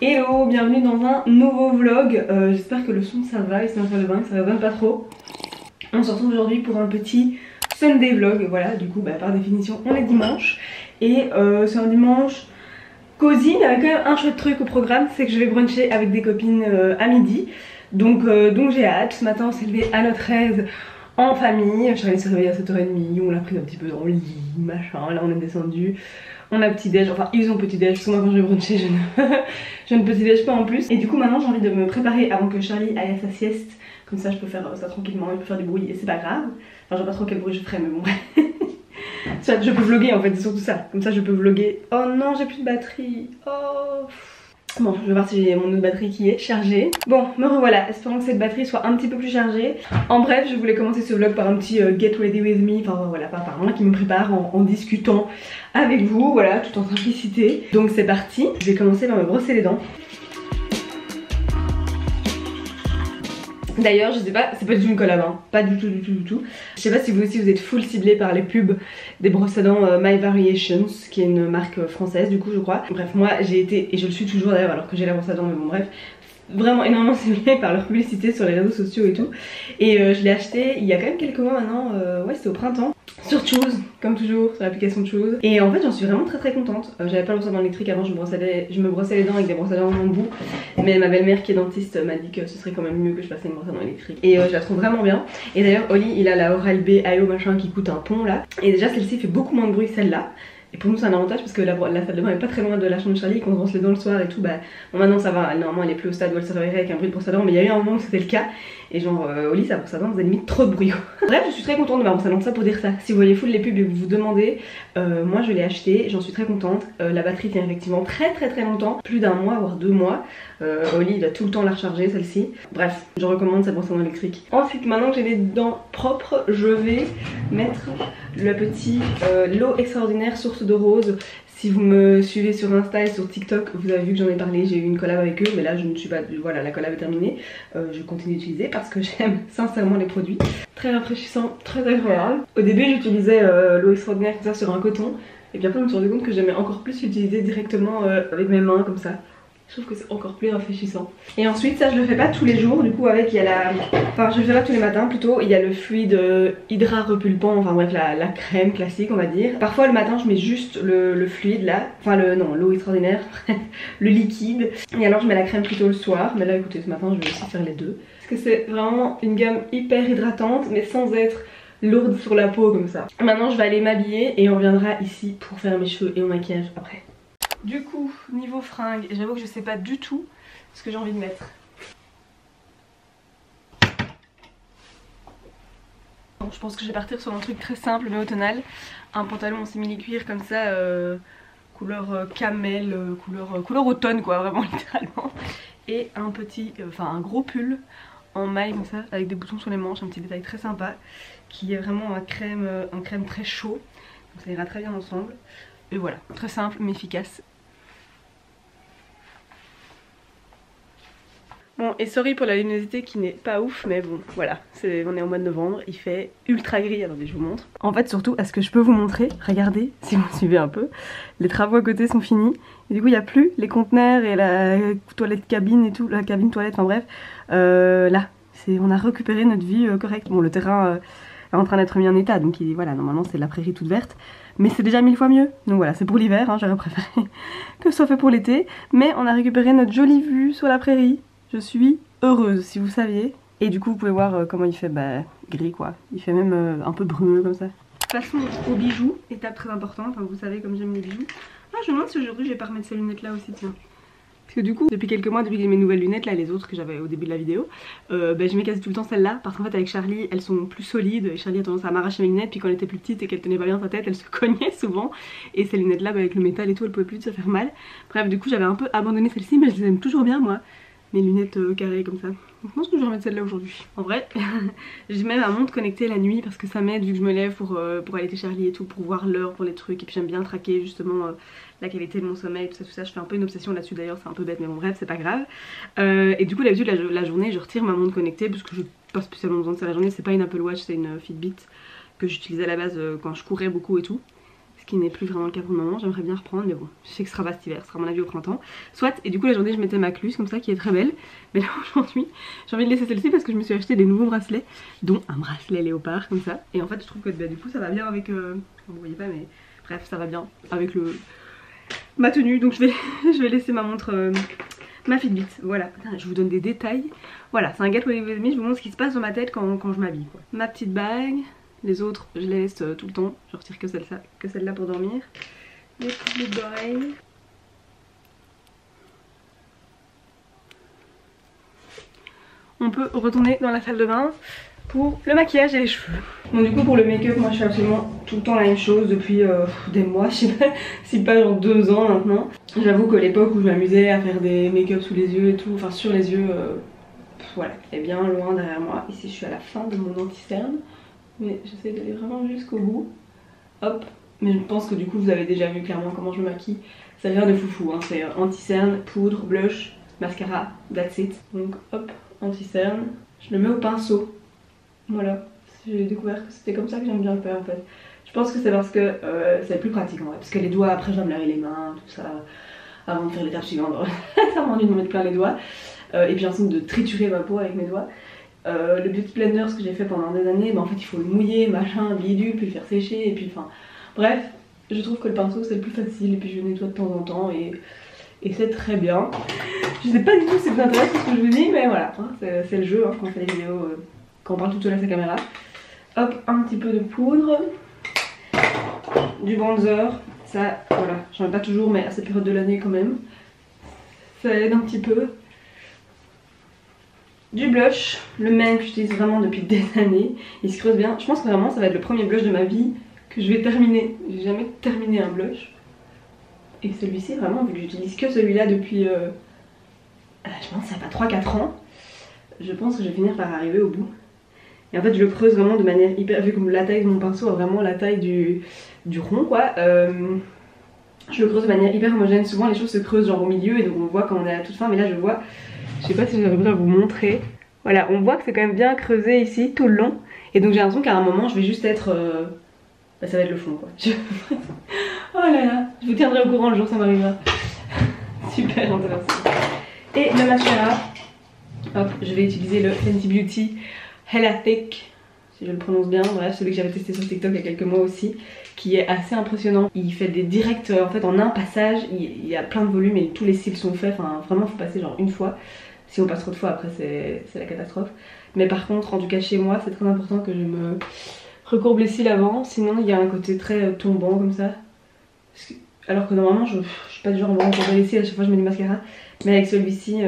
Hello, bienvenue dans un nouveau vlog. J'espère que le son ça va, il se met sur le bain, ça résonne pas trop. On se retrouve aujourd'hui pour un petit Sunday vlog. Voilà, du coup par définition on est dimanche. Et c'est un dimanche cosy, mais avec quand même un chouette truc au programme, c'est que je vais bruncher avec des copines à midi. Donc j'ai hâte. Ce matin on s'est levé à notre aise en famille. Charlie s'est réveillée à 7h30, on l'a pris un petit peu dans le lit, machin. Là on est descendu. On a petit déj, enfin ils ont petit déj, parce que moi quand je vais bruncher je ne petit déj pas en plus. Et du coup maintenant j'ai envie de me préparer avant que Charlie aille à sa sieste. Comme ça je peux faire ça tranquillement, je peux faire du bruit et c'est pas grave. Enfin je sais pas trop quel bruit je ferai mais bon je peux vlogger en fait, c'est surtout ça. Comme ça je peux vlogger. Oh non j'ai plus de batterie, oh. Bon, je vais voir si j'ai mon autre batterie qui est chargée. Bon, me revoilà, espérons que cette batterie soit un petit peu plus chargée. En bref, je voulais commencer ce vlog par un petit get ready with me. Enfin voilà, pas par moi qui me prépare en discutant avec vous, voilà, tout en simplicité. Donc c'est parti, je vais commencer par me brosser les dents. D'ailleurs je sais pas, c'est pas du tout une collab hein, pas du tout. Je sais pas si vous aussi vous êtes full ciblé par les pubs des brosses à dents My Variations, qui est une marque française du coup je crois. Bref moi j'ai été, et je le suis toujours d'ailleurs alors que j'ai la brosse à dents mais bon bref, vraiment énormément ciblée par leur publicité sur les réseaux sociaux et tout. Et je l'ai acheté il y a quand même quelques mois maintenant, ouais c'était au printemps. Sur Choose, comme toujours, sur l'application Choose. Et en fait j'en suis vraiment très contente. J'avais pas le brosse à dents électrique avant, je me brossais les dents avec des brosses à dents en bout. Mais ma belle-mère qui est dentiste m'a dit que ce serait quand même mieux que je fasse une brosse à dents électrique. Et je la trouve vraiment bien. Et d'ailleurs Oli il a la Oral-B IO machin qui coûte un pont là. Et déjà celle-ci fait beaucoup moins de bruit que celle-là. Et pour nous c'est un avantage parce que la salle de bain est pas très loin de la chambre de Charlie. Quand on brosse les dents le soir et tout, bon maintenant ça va, normalement elle est plus au stade où elle se réveillerait avec un bruit de brosse à dents. Mais il y a eu un moment où c'était le cas. Et genre Oli sa brosse à dents faisait limite trop de bruit. Bref je suis très contente de ma brosse à dents, ça pour dire ça. Si vous voyez full les pubs et que vous vous demandez, moi je l'ai acheté, j'en suis très contente. La batterie tient effectivement très longtemps, plus d'un mois voire 2 mois. Oli il a tout le temps la recharger celle-ci. Bref je recommande cette brosse à dents électrique. Ensuite maintenant que j'ai les dents propres, je vais mettre le petit l'eau extraordinaire source de rose. Si vous me suivez sur Insta et sur TikTok, vous avez vu que j'en ai parlé, j'ai eu une collab avec eux, mais là je ne suis pas, voilà la collab est terminée. Je continue d'utiliser parce que j'aime sincèrement les produits. Très rafraîchissant, très agréable. Au début j'utilisais l'eau extraordinaire comme ça sur un coton, et puis après je me suis rendu compte que j'aimais encore plus l'utiliser directement avec mes mains comme ça. Je trouve que c'est encore plus rafraîchissant. Et ensuite ça je le fais pas tous les jours, du coup avec il y a la... Enfin je le fais pas tous les matins plutôt, il y a le fluide hydra repulpant, enfin bref la crème classique on va dire. Parfois le matin je mets juste le fluide là, enfin l'eau extraordinaire, le liquide. Et alors je mets la crème plutôt le soir, mais là écoutez ce matin je vais aussi faire les deux. Parce que c'est vraiment une gamme hyper hydratante mais sans être lourde sur la peau comme ça. Maintenant je vais aller m'habiller et on reviendra ici pour faire mes cheveux et mon maquillage après. Du coup, niveau fringues, j'avoue que je sais pas du tout ce que j'ai envie de mettre. Bon, je pense que je vais partir sur un truc très simple mais automnal. Un pantalon en simili-cuir comme ça, couleur camel, couleur automne quoi, vraiment littéralement. Et un petit, un gros pull en maille comme ça, avec des boutons sur les manches, un petit détail très sympa. Qui est vraiment en crème très chaud, donc ça ira très bien ensemble. Et voilà, très simple mais efficace. Bon et sorry pour la luminosité qui n'est pas ouf mais bon voilà, on est en mois de novembre, il fait ultra gris, attendez je vous montre. En fait surtout, est-ce que je peux vous montrer, regardez si vous me suivez un peu, les travaux à côté sont finis et du coup il n'y a plus les conteneurs et la toilette cabine et tout, la cabine toilette, enfin bref, là on a récupéré notre vie correcte. Bon le terrain est en train d'être mis en état donc voilà normalement c'est la prairie toute verte. Mais c'est déjà 1000 fois mieux, donc voilà c'est pour l'hiver, hein, j'aurais préféré que ce soit fait pour l'été. Mais on a récupéré notre jolie vue sur la prairie. Je suis heureuse si vous saviez. Et du coup vous pouvez voir comment il fait gris quoi. Il fait même un peu brumeux comme ça. Passons aux bijoux, étape très importante, hein, vous savez comme j'aime les bijoux. Ah je me demande si aujourd'hui je vais pas remettre ces lunettes là aussi tiens. Parce que du coup depuis quelques mois, depuis que j'ai mes nouvelles lunettes là, les autres que j'avais au début de la vidéo, je mets quasi tout le temps celles-là. Parce qu'en fait avec Charlie elles sont plus solides. Et Charlie a tendance à m'arracher mes lunettes, puis quand elle était plus petite et qu'elle tenait pas bien sa tête elle se cognait souvent. Et ces lunettes là avec le métal et tout elle pouvait plus se faire mal. Bref du coup j'avais un peu abandonné celles-ci mais je les aime toujours bien moi. Mes lunettes carrées comme ça. Donc je pense que je vais remettre celle-là aujourd'hui. En vrai, j'ai même ma montre connectée la nuit parce que ça m'aide vu que je me lève pour allaiter Charlie et tout, pour voir l'heure pour les trucs. Et puis j'aime bien traquer justement la qualité de mon sommeil, tout ça. Je fais un peu une obsession là-dessus d'ailleurs, c'est un peu bête mais bon bref, c'est pas grave. Et du coup d'habitude la journée je retire ma montre connectée parce que je n'ai pas spécialement besoin de ça la journée. C'est pas une Apple Watch, c'est une Fitbit que j'utilisais à la base quand je courais beaucoup et tout. Ce qui n'est plus vraiment le cas pour le moment. J'aimerais bien reprendre, mais bon, je sais que ce sera pas cet hiver, ce sera à mon avis au printemps. Soit, et du coup la journée je mettais ma cluse comme ça qui est très belle. Mais là aujourd'hui, j'ai envie de laisser celle-ci parce que je me suis acheté des nouveaux bracelets, dont un bracelet léopard comme ça. Et en fait je trouve que bah, du coup ça va bien avec... vous voyez pas mais bref ça va bien avec ma tenue. Donc je vais laisser ma montre... ma Fitbit, voilà. Putain, je vous donne des détails. Voilà, c'est un Get Ready With Me, je vous montre ce qui se passe dans ma tête quand je m'habille. Ma petite bague, les autres je les laisse tout le temps, je retire que celle-là pour dormir. Les petites boucles d'oreilles. On peut retourner dans la salle de bain pour le maquillage et les cheveux. Bon du coup pour le make-up, moi je fais absolument tout le temps la même chose depuis des mois, je sais pas si pas genre 2 ans maintenant. J'avoue que l'époque où je m'amusais à faire des make-up sous les yeux et tout, enfin sur les yeux, voilà, est bien loin derrière moi. Ici je suis à la fin de mon anti-cerne, mais j'essaie d'aller vraiment jusqu'au bout. Hop, mais je pense que du coup vous avez déjà vu clairement comment je me maquille. Ça vient de foufou, hein. C'est anti-cerne, poudre, blush, mascara, that's it. Donc hop, anti-cerne, je le mets au pinceau. Voilà, j'ai découvert que c'était comme ça que j'aime bien le faire en fait. Je pense que c'est parce que c'est plus pratique en vrai, parce que les doigts après je dois me laver les mains, tout ça, avant de faire l'étape suivante. Ça m'ennuie de me mettre plein les doigts. Et puis ensuite de triturer ma peau avec mes doigts. Le beauty blender, ce que j'ai fait pendant des années, bah, en fait il faut le mouiller, machin, bidule, puis le faire sécher, et puis enfin... Bref, je trouve que le pinceau c'est le plus facile, et puis je le nettoie de temps en temps, et c'est très bien. Je sais pas du tout si ça vous intéresse ce que je vous dis, mais voilà, hein, c'est le jeu hein, quand on fait des vidéos... quand on parle tout seul à sa caméra. Hop, un petit peu de poudre, du bronzer, ça voilà, j'en ai pas toujours mais à cette période de l'année quand même, ça aide un petit peu. Du blush, le même que j'utilise vraiment depuis des années, il se creuse bien, je pense que vraiment ça va être le premier blush de ma vie que je vais terminer, j'ai jamais terminé un blush. Et celui-ci vraiment, vu que j'utilise que celui-là depuis, je pense ça fait pas 3-4 ans, je pense que je vais finir par arriver au bout. Et en fait je le creuse vraiment de manière hyper... Vu que la taille de mon pinceau a vraiment la taille du rond quoi, je le creuse de manière hyper homogène. Souvent les choses se creusent genre au milieu et donc on voit quand on est à toute fin, mais là je vois, je sais pas si j'arriverai à vous montrer. Voilà, on voit que c'est quand même bien creusé ici tout le long. Et donc j'ai l'impression qu'à un moment je vais juste être... bah, ça va être le fond quoi. Oh là là, je vous tiendrai au courant le jour où ça m'arrivera. Super intéressant. Et le mascara, hop, je vais utiliser le Fenty Beauty Hella Thick, si je le prononce bien, bref, celui que j'avais testé sur TikTok il y a quelques mois aussi, qui est assez impressionnant. Il fait des directs, en fait en un passage, il y a plein de volumes et tous les cils sont faits, enfin vraiment faut passer genre une fois. Si on passe trop de fois après c'est la catastrophe. Mais par contre, en tout cas chez moi, c'est très important que je me recourbe les cils avant, sinon il y a un côté très tombant comme ça. Alors que normalement je suis pas du genre à me recourber les cils à chaque fois que je mets du mascara. Mais avec celui-ci,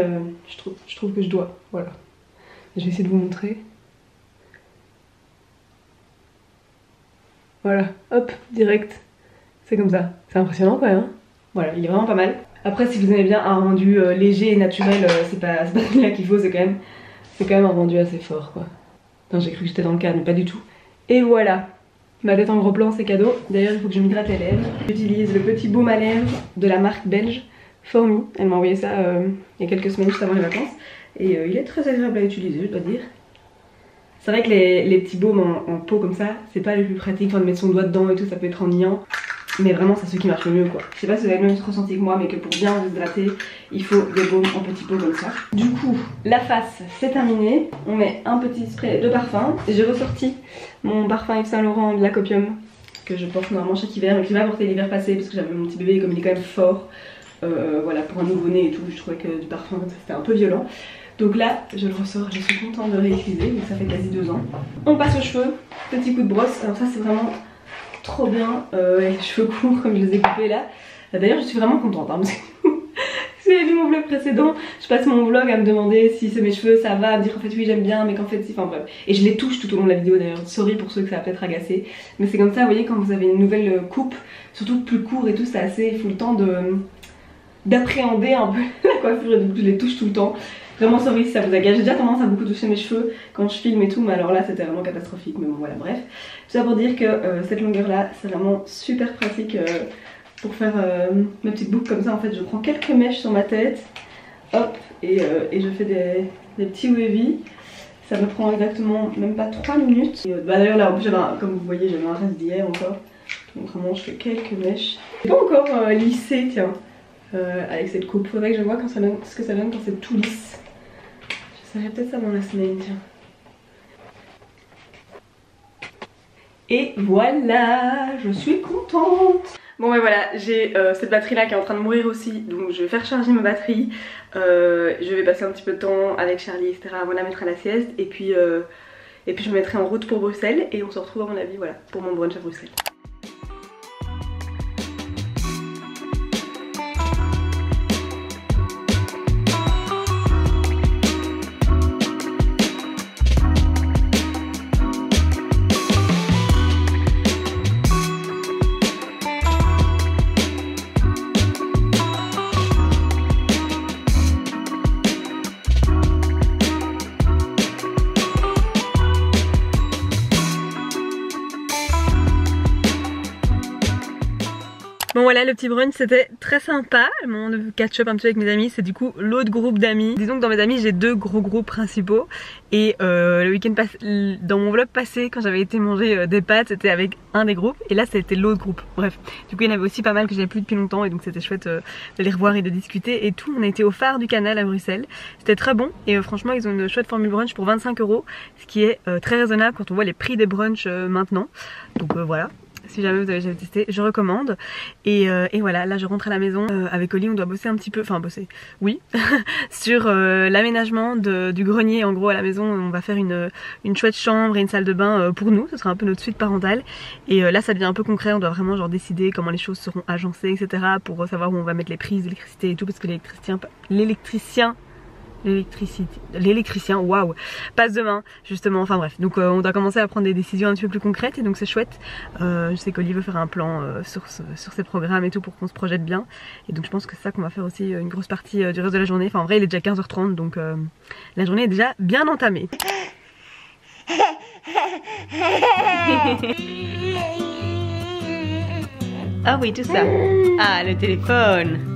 je trouve que je dois, voilà. Je vais essayer de vous montrer. Voilà, hop, direct. C'est comme ça. C'est impressionnant quand même. Hein, voilà, il est vraiment pas mal. Après, si vous aimez bien un rendu léger et naturel, c'est pas celui-là qu'il faut, c'est quand même un rendu assez fort quoi. Non, j'ai cru que j'étais dans le cadre, mais pas du tout. Et voilà, ma tête en gros plan, c'est cadeau. D'ailleurs, il faut que je m'hydrate les lèvres. J'utilise le petit baume à lèvres de la marque belge For Me. Elle m'a envoyé ça il y a quelques semaines juste avant les vacances. Et il est très agréable à utiliser, je dois dire. C'est vrai que les petits baumes en peau comme ça, c'est pas le plus pratique, enfin de mettre son doigt dedans et tout, ça peut être ennuyant. Mais vraiment c'est ceux qui marchent le mieux quoi. Je sais pas si vous avez le même ressenti que moi, mais que pour bien vous hydrater, il faut des baumes en petits pots comme ça. Du coup, la face c'est terminé. On met un petit spray de parfum. J'ai ressorti mon parfum Yves Saint Laurent de l'Acopium, que je porte normalement chaque hiver, mais que je l'ai pas porté l'hiver passé parce que j'avais mon petit bébé et comme il est quand même fort, voilà, pour un nouveau-né et tout, je trouvais que du parfum c'était un peu violent. Donc là, je le ressors, je suis contente de réutiliser, donc ça fait quasi 2 ans. On passe aux cheveux, petit coup de brosse, alors ça c'est vraiment trop bien, avec les cheveux courts comme je les ai coupés là. D'ailleurs je suis vraiment contente, hein, parce que si vous avez vu mon vlog précédent, je passe mon vlog à me demander si c'est mes cheveux, ça va, à me dire en fait oui j'aime bien, mais qu'en fait si, enfin bref. Et je les touche tout au long de la vidéo d'ailleurs, sorry pour ceux que ça va peut-être agacer. Mais c'est comme ça, vous voyez, quand vous avez une nouvelle coupe, surtout plus court et tout, c'est assez, il faut le temps d'appréhender un peu la coiffure et donc je les touche tout le temps. Vraiment sorry si ça vous agace, j'ai déjà tendance à beaucoup toucher mes cheveux quand je filme et tout, mais alors là c'était vraiment catastrophique, mais bon voilà, bref. Tout ça pour dire que cette longueur là c'est vraiment super pratique pour faire mes petites boucles comme ça. En fait je prends quelques mèches sur ma tête, hop, et je fais des petits wavy. Ça me prend exactement même pas 3 minutes. Bah d'ailleurs là en plus comme vous voyez j'avais un reste d'hier encore. Donc vraiment je fais quelques mèches. J'ai pas encore lissé tiens avec cette coupe. Faudrait que je vois quand ça donne, ce que ça donne quand c'est tout lisse. J'essaierai peut-être ça dans la semaine tiens. Et voilà, je suis contente. Bon ouais voilà, j'ai cette batterie là qui est en train de mourir aussi, donc je vais faire charger ma batterie. Je vais passer un petit peu de temps avec Charlie etc avant de la mettre à la sieste et puis je me mettrai en route pour Bruxelles et on se retrouve à mon avis voilà pour mon brunch à Bruxelles. Bon voilà, le petit brunch c'était très sympa, le moment de catch-up un petit peu avec mes amis, c'est du coup l'autre groupe d'amis. Disons que dans mes amis j'ai deux gros groupes principaux et le week-end passé, dans mon vlog passé quand j'avais été manger des pâtes c'était avec un des groupes et là c'était l'autre groupe. Bref, du coup il y en avait aussi pas mal que j'avais plus depuis longtemps et donc c'était chouette de les revoir et de discuter et tout. On a été au phare du canal à Bruxelles, c'était très bon et franchement ils ont une chouette formule brunch pour 25 €, ce qui est très raisonnable quand on voit les prix des brunchs maintenant. Donc voilà. Si jamais vous avez jamais testé, je recommande. Et voilà, là je rentre à la maison. Avec Oli on doit bosser un petit peu, enfin bosser, oui, sur l'aménagement du grenier. En gros à la maison on va faire une chouette chambre et une salle de bain pour nous. Ce sera un peu notre suite parentale. Et là ça devient un peu concret, on doit vraiment genre décider comment les choses seront agencées etc. Pour savoir où on va mettre les prises d'électricité et tout. Parce que l'électricien, waouh, passe demain justement, enfin bref, donc on doit commencer à prendre des décisions un petit peu plus concrètes et donc c'est chouette. Je sais qu'Oli veut faire un plan sur ses programmes et tout pour qu'on se projette bien et donc je pense que c'est ça qu'on va faire aussi une grosse partie du reste de la journée. Enfin en vrai il est déjà 15h30 donc la journée est déjà bien entamée. Ah oui tout ça, ah le téléphone.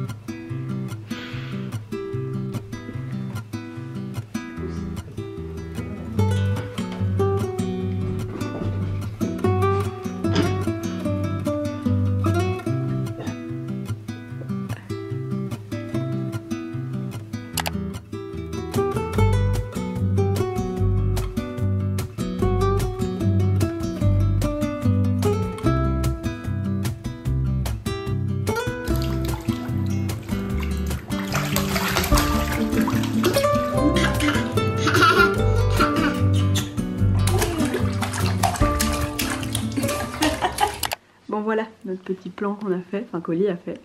Bon voilà notre petit plan qu'on a fait, enfin qu'Oli a fait.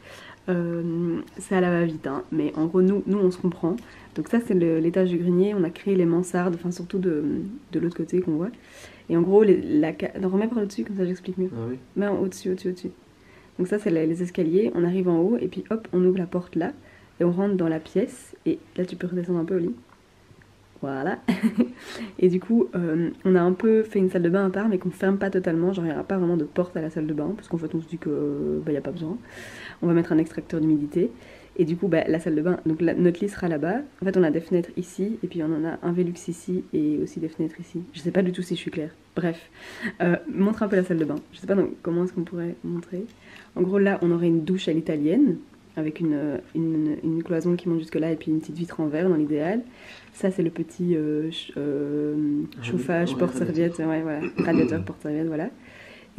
C'est à la va-vite hein, mais en gros nous on se comprend. Donc ça c'est l'étage du grenier, on a créé les mansardes, enfin surtout de l'autre côté qu'on voit. Et en gros non, remets par au-dessus comme ça j'explique mieux. Ah oui. Ben au-dessus. Donc ça c'est les escaliers, on arrive en haut et puis hop on ouvre la porte là et on rentre dans la pièce et là tu peux redescendre un peu Oli. Voilà. Et du coup on a un peu fait une salle de bain à part mais qu'on ferme pas totalement, genre il n'y aura pas vraiment de porte à la salle de bain parce qu'en fait on se dit que bah y a pas besoin. On va mettre un extracteur d'humidité et du coup bah la salle de bain, donc notre lit sera là-bas. En fait on a des fenêtres ici et puis on en a un Velux ici et aussi des fenêtres ici. Je sais pas du tout si je suis claire. Bref, montre un peu la salle de bain. Je sais pas donc, comment est-ce qu'on pourrait montrer. En gros là on aurait une douche à l'italienne avec une cloison qui monte jusque là et puis une petite vitre en verre dans l'idéal. Ça c'est le petit chauffage, porte-serviette, ouais, voilà, radiateur, porte-serviette, voilà.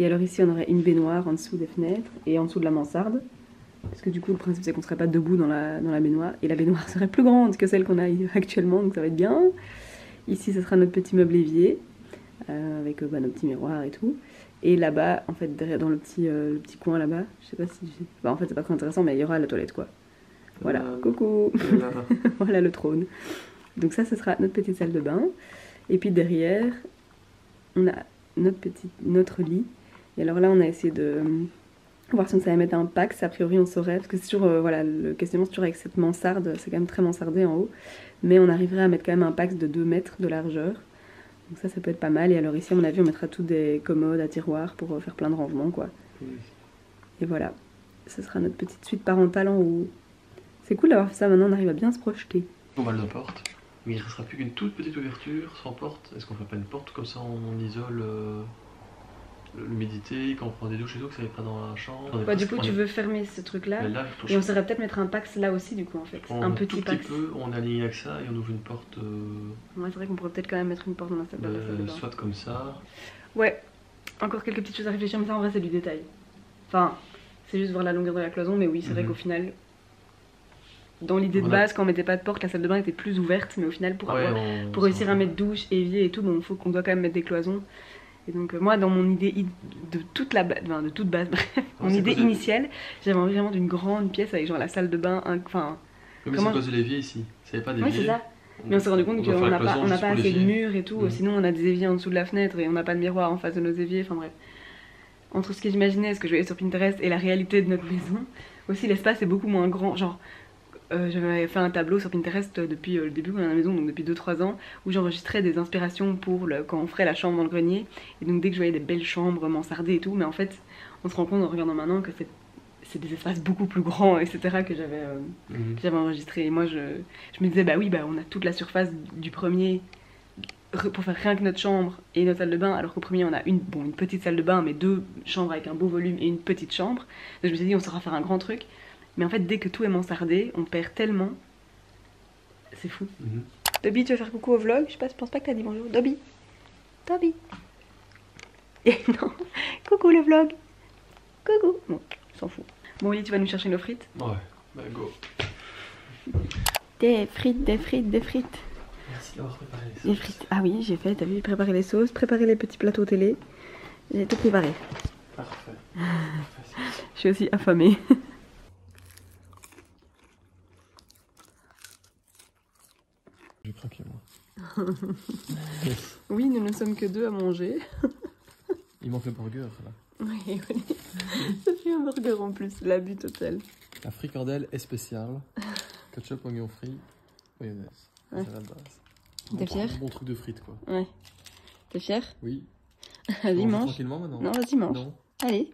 Et alors ici on aurait une baignoire en dessous des fenêtres et en dessous de la mansarde. Parce que du coup le principe c'est qu'on serait pas debout dans la baignoire. Et la baignoire serait plus grande que celle qu'on a actuellement, donc ça va être bien. Ici ce sera notre petit meuble évier, avec nos petits miroirs et tout. Et là-bas, en fait, derrière, dans le petit coin là-bas, je sais pas si... Bah, en fait, c'est pas très intéressant, mais il y aura la toilette, quoi. Voilà, coucou. Voilà le trône. Donc ça, ce sera notre petite salle de bain. Et puis derrière, on a notre lit. Et alors là, on a essayé de voir si on savait mettre un pax. A priori, on saurait, parce que c'est toujours, voilà, le questionnement, c'est toujours avec cette mansarde. C'est quand même très mansardé en haut. Mais on arriverait à mettre quand même un pax de 2 mètres de largeur. Donc ça peut être pas mal. Et alors ici à mon avis on mettra tout des commodes à tiroirs pour faire plein de rangements quoi. Oui. Et voilà, ce sera notre petite suite parentale en haut. C'est cool d'avoir fait ça, maintenant on arrive à bien se projeter. On va de porte, mais il ne restera plus qu'une toute petite ouverture sans porte. Est-ce qu'on fait pas une porte comme ça on isole l'humidité, quand on prend des douches et tout, que ça aille pas dans la chambre. Bah, du coup, tu veux fermer ce truc-là. Et on saurait peut-être mettre un Pax là aussi, du coup, en fait. Un petit Pax. Peu, on aligne avec ça et on ouvre une porte. Ouais, c'est vrai qu'on pourrait peut-être quand même mettre une porte dans la salle de bain. Soit comme ça. Ouais, encore quelques petites choses à réfléchir, mais ça en vrai, c'est du détail. Enfin, c'est juste voir la longueur de la cloison, mais oui, c'est vrai qu'au final. Dans l'idée de base, quand on mettait pas de porte, la salle de bain était plus ouverte, mais au final, pour réussir à mettre douche, évier et tout, bon, faut qu'on doit quand même mettre des cloisons. Et donc, moi, dans mon idée de toute base, bref, mon idée initiale, j'avais envie vraiment d'une grande pièce avec genre la salle de bain, enfin. Oui, mais c'est à cause de l'évier ici. Ça avait pas d'évier. Oui, c'est ça. Mais on s'est rendu compte qu'on n'a pas assez de murs et tout, sinon on a des éviers en dessous de la fenêtre et on n'a pas de miroir en face de nos éviers, enfin bref. Entre ce que j'imaginais, ce que je voyais sur Pinterest et la réalité de notre maison, aussi l'espace est beaucoup moins grand, genre. J'avais fait un tableau sur Pinterest depuis le début qu'on a la maison, donc depuis 2-3 ans, où j'enregistrais des inspirations pour quand on ferait la chambre dans le grenier. Et donc dès que je voyais des belles chambres mansardées et tout, mais en fait on se rend compte en regardant maintenant que c'est des espaces beaucoup plus grands, etc. que j'avais enregistré. Et moi je me disais bah oui, bah on a toute la surface du premier pour faire rien que notre chambre et notre salle de bain, alors qu'au premier on a une petite salle de bain mais 2 chambres avec un beau volume et une petite chambre. Donc je me suis dit on saura faire un grand truc. Mais en fait, dès que tout est mansardé, on perd tellement. C'est fou. Dobby, tu veux faire coucou au vlog? Je pense pas que t'as dit bonjour. Dobby. Dobby. Et non. Coucou le vlog. Coucou. Bon, on s'en fout. Bon, Oli, tu vas nous chercher nos frites? Ouais, bah go. Des frites. Merci d'avoir préparé les sauces. Des frites. Ah oui, j'ai fait. T'as vu, préparer les sauces, préparer les petits plateaux télé. J'ai tout préparé. Parfait. Je suis aussi affamée. J'ai craqué moi. Oui, nous ne sommes que 2 à manger. Il manque le burger là. Oui. Ça fait un burger en plus, l'abus total. La fricandelle est spéciale. Ketchup, oignon frit, mayonnaise. Ouais. C'est la base. T'es fier? Bon truc de frites quoi. Ouais. T'es fier? Oui. Vas-y, mange. Tranquillement maintenant. Non, vas-y, mange. Non. Allez.